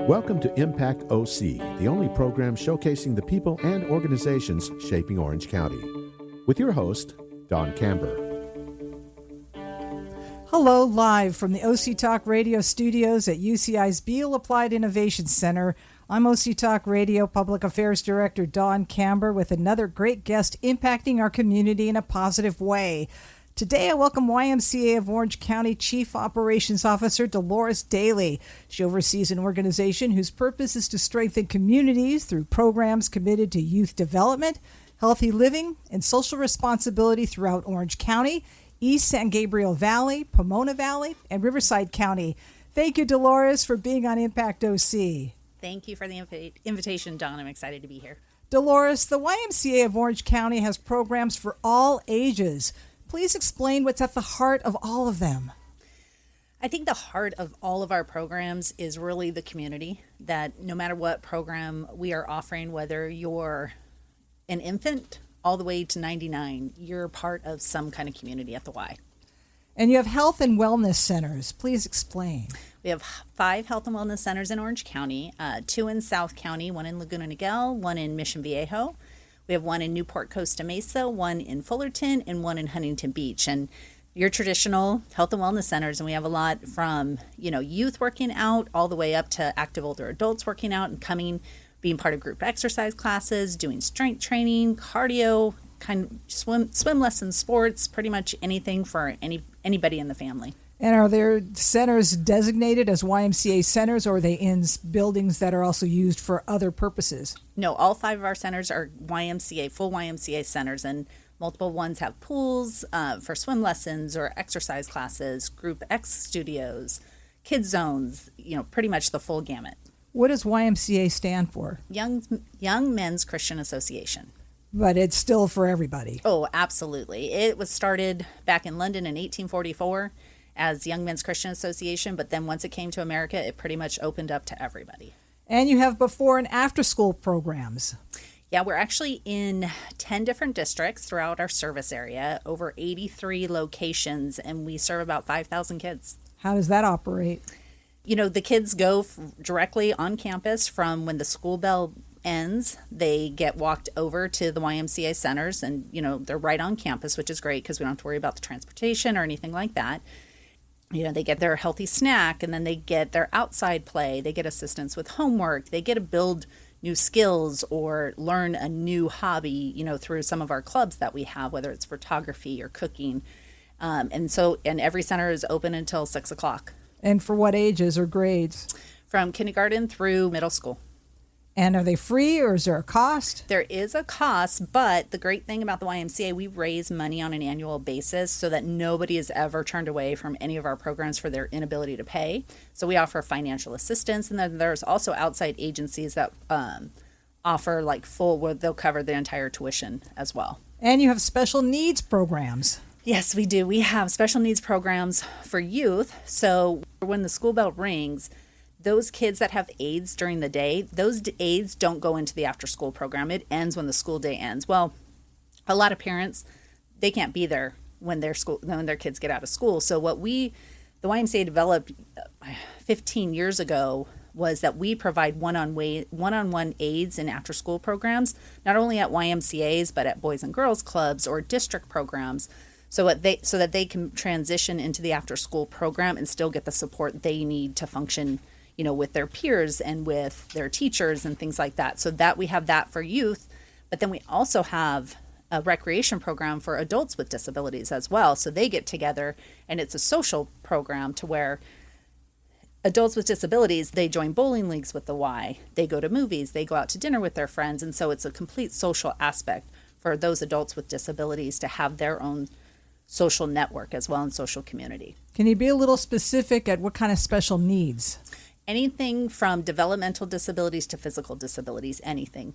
Welcome to Impact OC, the only program showcasing the people and organizations shaping Orange County. With your host, Don Camber. Hello, live from the OC Talk Radio studios at UCI's Beal Applied Innovation Center. I'm OC Talk Radio Public Affairs Director Don Camber with another great guest impacting our community in a positive way. Today, I welcome YMCA of Orange County Chief Operations Officer Dolores Daly. She oversees an organization whose purpose is to strengthen communities through programs committed to youth development, healthy living, and social responsibility throughout Orange County, East San Gabriel Valley, Pomona Valley, and Riverside County. Thank you, Dolores, for being on Impact OC. Thank you for the invitation, Don. I'm excited to be here. Dolores, the YMCA of Orange County has programs for all ages. Please explain what's at the heart of all of them. I think the heart of all of our programs is really the community, that no matter what program we are offering, whether you're an infant all the way to 99, you're part of some kind of community at the Y. And you have health and wellness centers. Please explain. We have 5 health and wellness centers in Orange County, 2 in South County, 1 in Laguna Niguel, 1 in Mission Viejo. We have 1 in Newport Costa Mesa, 1 in Fullerton, and 1 in Huntington Beach. And your traditional health and wellness centers, and we have a lot from, youth working out all the way up to active older adults working out and being part of group exercise classes, doing strength training, cardio, swim lessons, sports, pretty much anything for anybody in the family. And are there centers designated as YMCA centers, or are they in buildings that are also used for other purposes? No, all 5 of our centers are YMCA, full YMCA centers, and multiple ones have pools for swim lessons or exercise classes, group X studios, kids zones, pretty much the full gamut. What does YMCA stand for? Young Men's Christian Association. But it's still for everybody. Oh, absolutely. It was started back in London in 1844. As Young Men's Christian Association, but then once it came to America, it pretty much opened up to everybody. And you have before and after school programs. Yeah, we're actually in 10 different districts throughout our service area, over 83 locations, and we serve about 5,000 kids. How does that operate? The kids go directly on campus from when the school bell ends. They get walked over to the YMCA centers, and, they're right on campus, which is great because we don't have to worry about the transportation or anything like that. They get their healthy snack, and then they get their outside play. They get assistance with homework. They get to build new skills or learn a new hobby, through some of our clubs that we have, whether it's photography or cooking. And every center is open until 6 o'clock. And for what ages or grades? From kindergarten through middle school. And are they free, or is there a cost? There is a cost, but the great thing about the YMCA, we raise money on an annual basis so that nobody is ever turned away from any of our programs for their inability to pay. So we offer financial assistance, and then there's also outside agencies that offer where they'll cover the entire tuition as well. And you have special needs programs. Yes, we do. We have special needs programs for youth. So when the school bell rings, those kids that have aids during the day, those aids don't go into the after-school program. It ends when the school day ends. Well, a lot of parents, they can't be there when their kids get out of school. So what the YMCA developed 15 years ago was that we provide one-on-one aids in after-school programs, not only at YMCAs, but at Boys and Girls Clubs or district programs, so that they can transition into the after-school program and still get the support they need to function with their peers and with their teachers and things like that. So that we have that for youth, but then we also have a recreation program for adults with disabilities as well. So they get together, and it's a social program to where adults with disabilities, they join bowling leagues with the Y, they go to movies, they go out to dinner with their friends. And so it's a complete social aspect for those adults with disabilities to have their own social network as well and social community. Can you be a little specific at what kind of special needs? Anything from developmental disabilities to physical disabilities, anything.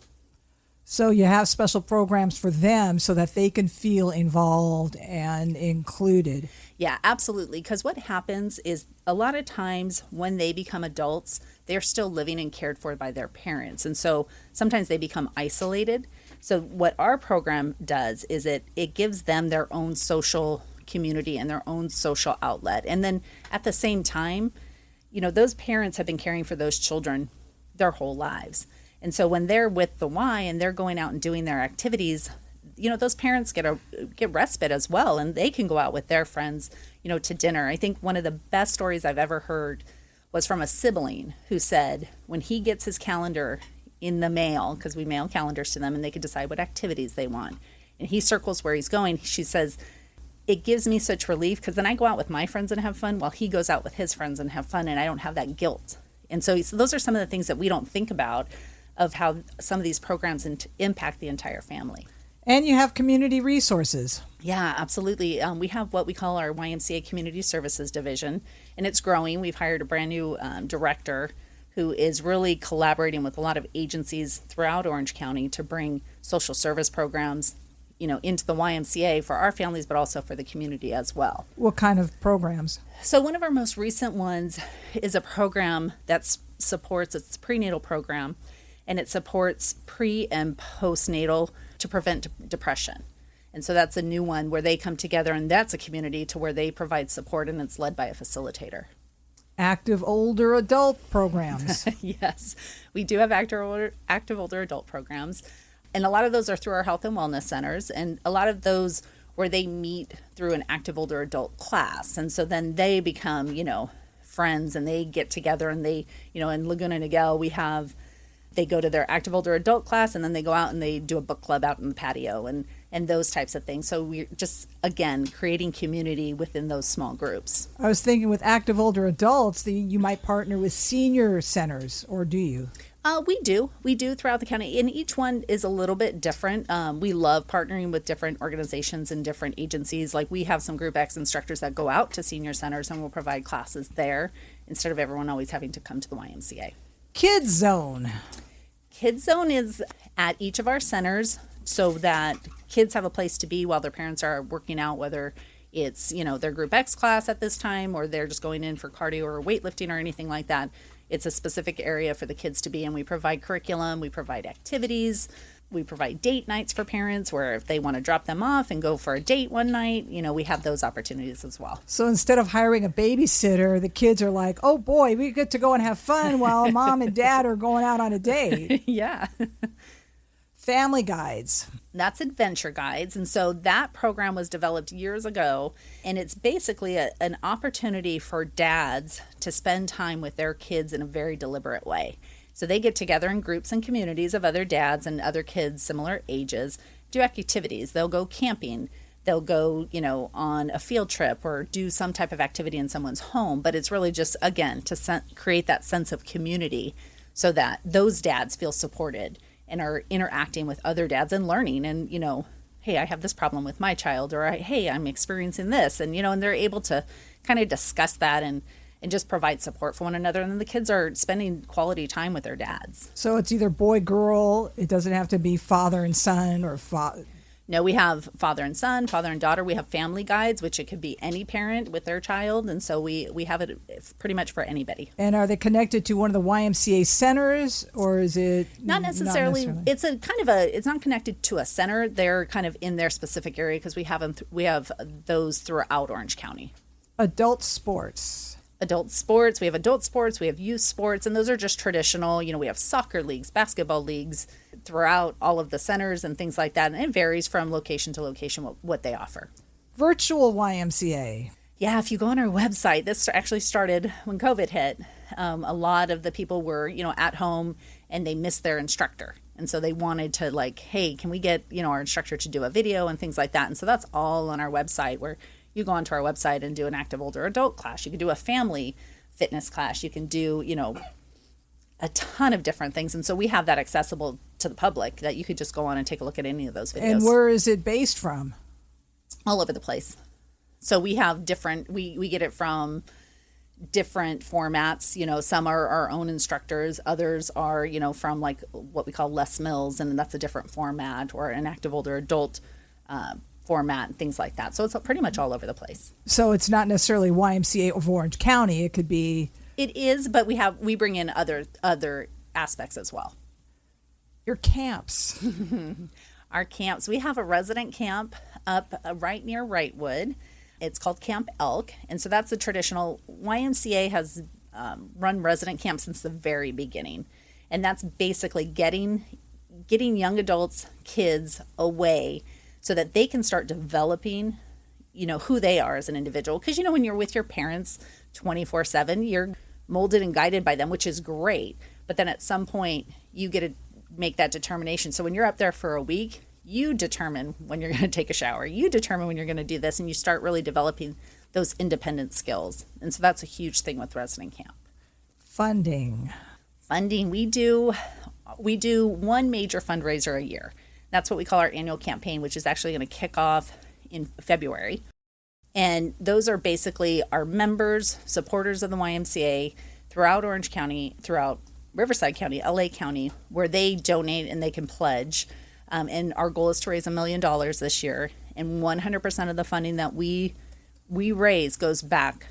So you have special programs for them so that they can feel involved and included. Yeah, absolutely. Because what happens is a lot of times when they become adults, they're still living and cared for by their parents. And so sometimes they become isolated. So what our program does is it gives them their own social community and their own social outlet. And then at the same time, those parents have been caring for those children their whole lives. And so when they're with the Y and they're going out and doing their activities, those parents get respite as well, and they can go out with their friends, to dinner. I think one of the best stories I've ever heard was from a sibling who said when he gets his calendar in the mail, because we mail calendars to them and they can decide what activities they want, and he circles where he's going, she says, it gives me such relief because then I go out with my friends and have fun while he goes out with his friends and have fun, and I don't have that guilt. And so those are some of the things that we don't think about of how some of these programs impact the entire family. And you have community resources. Yeah, absolutely. We have what we call our YMCA Community Services Division, and it's growing. We've hired a brand new director who is really collaborating with a lot of agencies throughout Orange County to bring social service programs, into the YMCA for our families, but also for the community as well. What kind of programs? So one of our most recent ones is a program that supports, it's a prenatal program, and it supports pre and postnatal to prevent depression. And so that's a new one where they come together, and that's a community to where they provide support, and it's led by a facilitator. Active older adult programs. Yes, we do have active older adult programs. And a lot of those are through our health and wellness centers, and a lot of those where they meet through an active older adult class. And so then they become, friends, and they get together, and they, in Laguna Niguel, they go to their active older adult class, and then they go out and they do a book club out in the patio and those types of things. So we're just, again, creating community within those small groups. I was thinking with active older adults, you might partner with senior centers, or do you? We do throughout the county, and each one is a little bit different. We love partnering with different organizations and different agencies. Like we have some Group X instructors that go out to senior centers and will provide classes there instead of everyone always having to come to the YMCA. Kids Zone. Kids Zone is at each of our centers so that kids have a place to be while their parents are working out, whether it's, their Group X class at this time or they're just going in for cardio or weightlifting or anything like that. It's a specific area for the kids to be in. We provide curriculum, we provide activities, we provide date nights for parents where if they want to drop them off and go for a date one night, we have those opportunities as well. So instead of hiring a babysitter, the kids are like, oh boy, we get to go and have fun while mom and dad are going out on a date. Yeah. Family Guides. That's Adventure Guides. And so that program was developed years ago, and it's basically an opportunity for dads to spend time with their kids in a very deliberate way. So they get together in groups and communities of other dads and other kids similar ages, do activities. They'll go camping. They'll go, on a field trip or do some type of activity in someone's home. But it's really just, again, to create that sense of community so that those dads feel supported and are interacting with other dads and learning and, hey, I have this problem with my child, or hey, I'm experiencing this. And, and they're able to kind of discuss that and just provide support for one another. And then the kids are spending quality time with their dads. So it's either boy, girl. It doesn't have to be father and son or No, we have father and son, father and daughter. We have family guides, which it could be any parent with their child. And so we have it pretty much for anybody. And are they connected to one of the YMCA centers, or is it not necessarily? It's it's not connected to a center. They're kind of in their specific area because we have those throughout Orange County. Adult sports. We have adult sports, we have youth sports, and those are just traditional. We have soccer leagues, basketball leagues throughout all of the centers and things like that. And it varies from location to location what they offer. Virtual YMCA. Yeah, if you go on our website, this actually started when COVID hit. A lot of the people were, at home and they missed their instructor. And so they wanted to hey, can we get, our instructor to do a video and things like that. And so that's all on our website where you go onto our website and do an active older adult class. You can do a family fitness class. You can do, a ton of different things. And so we have that accessible to the public that you could just go on and take a look at any of those videos. And where is it based from? All over the place. So we have we get it from different formats. Some are our own instructors. Others are, from what we call Les Mills, and that's a different format, or an active older adult format and things like that. So it's pretty much all over the place. So it's not necessarily YMCA of Orange County. It could be. It is, but we bring in other aspects as well. Your camps. Our camps. We have a resident camp up right near Wrightwood. It's called Camp Elk. And so that's the traditional. YMCA has run resident camp since the very beginning. And that's basically getting young adults, kids away so that they can start developing, who they are as an individual. Because, when you're with your parents 24/7, you're molded and guided by them, which is great. But then at some point, you get to make that determination. So when you're up there for a week, you determine when you're going to take a shower. You determine when you're going to do this, and you start really developing those independent skills. And so that's a huge thing with resident camp. Funding, we do one major fundraiser a year. That's what we call our annual campaign, which is actually going to kick off in February. And those are basically our members, supporters of the YMCA throughout Orange County, throughout Riverside County, LA County, where they donate and they can pledge. And our goal is to raise $1 million this year. And 100% of the funding that we raise goes back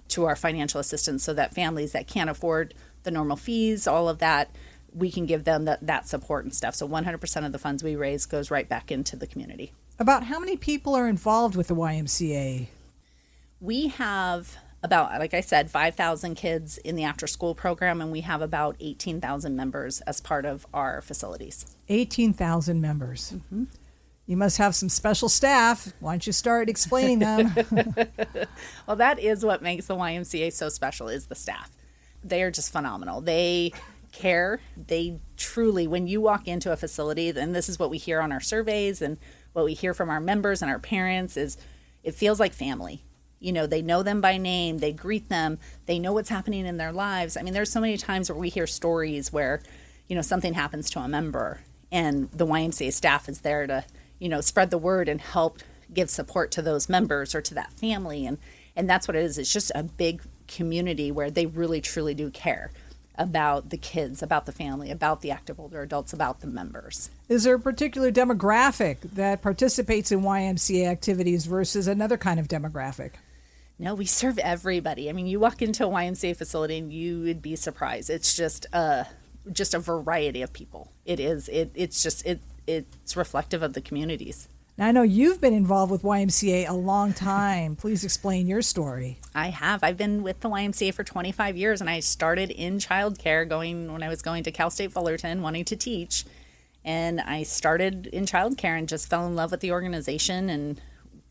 to our financial assistance, so that families that can't afford the normal fees, all of that, we can give them that support and stuff. So 100% of the funds we raise goes right back into the community. About how many people are involved with the YMCA? We have about, like I said, 5,000 kids in the after-school program, and we have about 18,000 members as part of our facilities. 18,000 members. Mm-hmm. You must have some special staff. Why don't you start explaining them? Well, that is what makes the YMCA so special, is the staff. They are just phenomenal. They care. They truly, when you walk into a facility, and this is what we hear on our surveys and what we hear from our members and our parents, is it feels like family. They know them by name, they greet them, they know what's happening in their lives. I mean, there's so many times where we hear stories where, something happens to a member and the YMCA staff is there to, spread the word and help give support to those members or to that family. And that's what it is. It's just a big community where they really, truly do care about the kids, about the family, about the active older adults, about the members. Is there a particular demographic that participates in YMCA activities versus another kind of demographic? No, we serve everybody. I mean, you walk into a YMCA facility and you would be surprised. It's just a variety of people. It is. It's reflective of the communities. Now, I know you've been involved with YMCA a long time. Please explain your story. I have. I've been with the YMCA for 25 years, and I started in childcare when I was going to Cal State Fullerton, wanting to teach. And I started in childcare and just fell in love with the organization and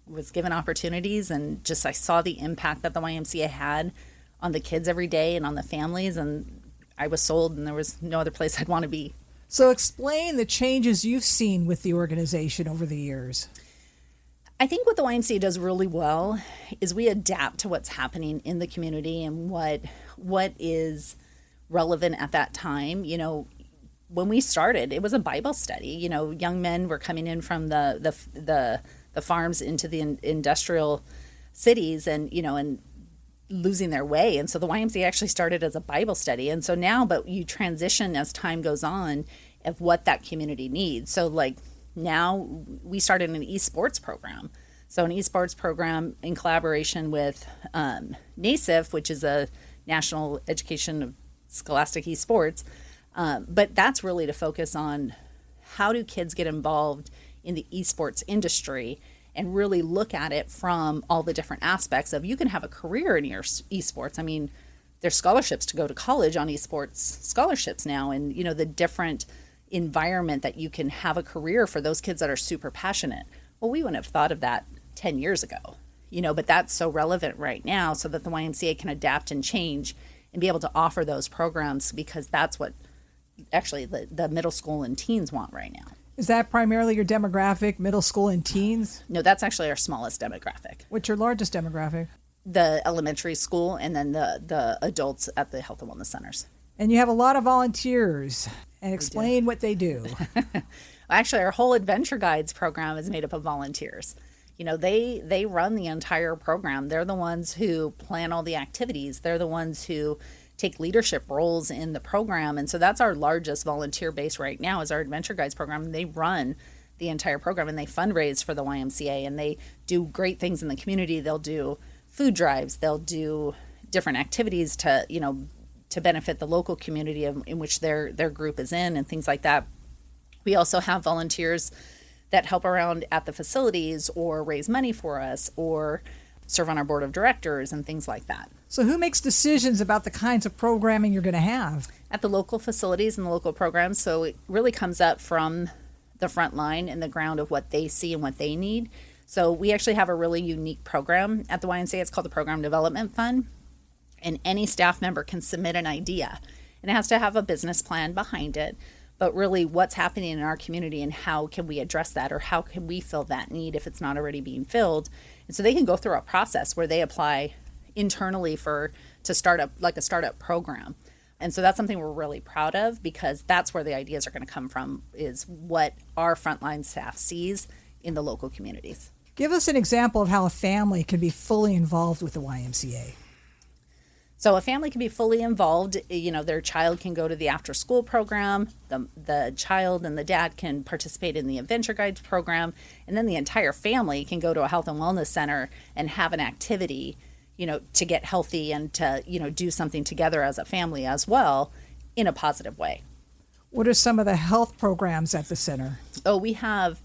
was given opportunities, and just I saw the impact that the YMCA had on the kids every day and on the families, and I was sold, and there was no other place I'd want to be. So explain the changes you've seen with the organization over the years. I think what the YMCA does really well is we adapt to what's happening in the community and what is relevant at that time. When we started, it was a Bible study. Young men were coming in from the farms into the industrial cities and losing their way. And so the YMCA actually started as a Bible study. And so now, but you transition as time goes on of what that community needs. So like now we started an esports program. So an esports program in collaboration with NASIF, which is a National Education of Scholastic Esports. But that's really to focus on how do kids get involved in the esports industry and really look at it from all the different aspects of you can have a career in your esports. I mean, there's scholarships to go to college on esports scholarships now, and the different environment that you can have a career for those kids that are super passionate. Well, we wouldn't have thought of that 10 years ago, but that's so relevant right now, so that the YMCA can adapt and change and be able to offer those programs, because that's what actually the middle school and teens want right now. Is that primarily your demographic, middle school and teens? No, that's actually our smallest demographic. What's your largest demographic? The elementary school, and then the adults at the health and wellness centers. And you have a lot of volunteers. And explain what they do. Actually, our whole Adventure Guides program is made up of volunteers. They run the entire program. They're the ones who plan all the activities. They're the ones who take leadership roles in the program. And so that's our largest volunteer base right now, is our Adventure Guides program. They run the entire program, and they fundraise for the YMCA, and they do great things in the community. They'll do food drives. They'll do different activities to benefit the local community in which their group is in, and things like that. We also have volunteers that help around at the facilities or raise money for us or serve on our board of directors and things like that. So who makes decisions about the kinds of programming you're going to have? At the local facilities and the local programs, so it really comes up from the front line and the ground of what they see and what they need. So we actually have a really unique program at the YMCA. It's called the Program Development Fund, and any staff member can submit an idea, and it has to have a business plan behind it, but really what's happening in our community and how can we address that, or how can we fill that need if it's not already being filled. And so they can go through a process where they apply internally to start up like a startup program. And so that's something we're really proud of, because that's where the ideas are going to come from, is what our frontline staff sees in the local communities. Give us an example of how a family can be fully involved with the YMCA. So a family can be fully involved. Their child can go to the after school program, the child and the dad can participate in the adventure guides program, and then the entire family can go to a health and wellness center and have an activity, to get healthy and to, do something together as a family as well in a positive way. What are some of the health programs at the center? Oh, we have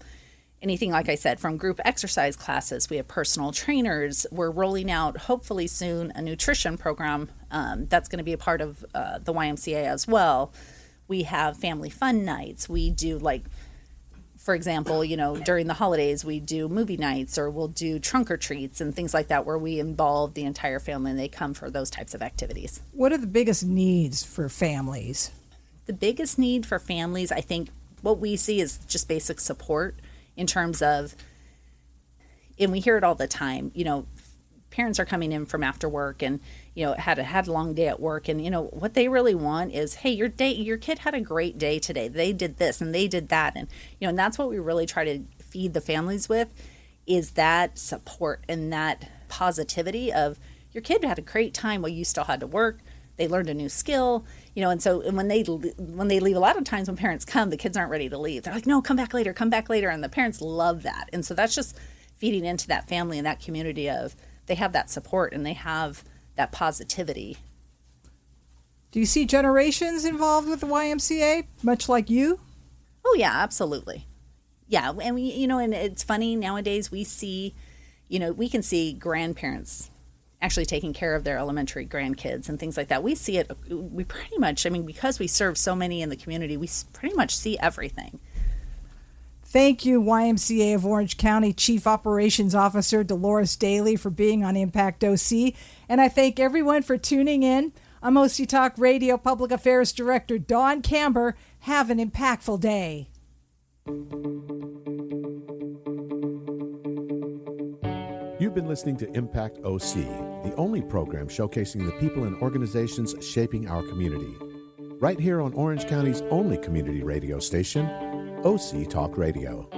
anything, like I said, from group exercise classes. We have personal trainers. We're rolling out, hopefully soon, a nutrition program that's going to be a part of the YMCA as well. We have family fun nights. We do, for example, during the holidays, we do movie nights, or we'll do trunk or treats and things like that, where we involve the entire family and they come for those types of activities. What are the biggest needs for families? The biggest need for families, I think, what we see is just basic support. In terms of, and we hear it all the time, parents are coming in from after work and, had a long day at work, and, what they really want is, hey, your kid had a great day today. They did this and they did that. And, and that's what we really try to feed the families with, is that support and that positivity of, your kid had a great time while you still had to work. They learned a new skill, and when they leave, a lot of times when parents come, the kids aren't ready to leave. They're like, no, come back later. And the parents love that. And so that's just feeding into that family and that community of, they have that support and they have that positivity. Do you see generations involved with the YMCA, much like you? Oh yeah, absolutely. Yeah. And and it's funny nowadays, we see, we can see grandparents actually taking care of their elementary grandkids and things like that. We see it, we pretty much, because we serve so many in the community, we pretty much see everything. Thank you, YMCA of Orange County Chief Operations Officer Dolores Daly, for being on Impact OC. And I thank everyone for tuning in. I'm OC Talk Radio Public Affairs Director Dawn Camber. Have an impactful day. You've been listening to Impact OC, the only program showcasing the people and organizations shaping our community. Right here on Orange County's only community radio station, OC Talk Radio.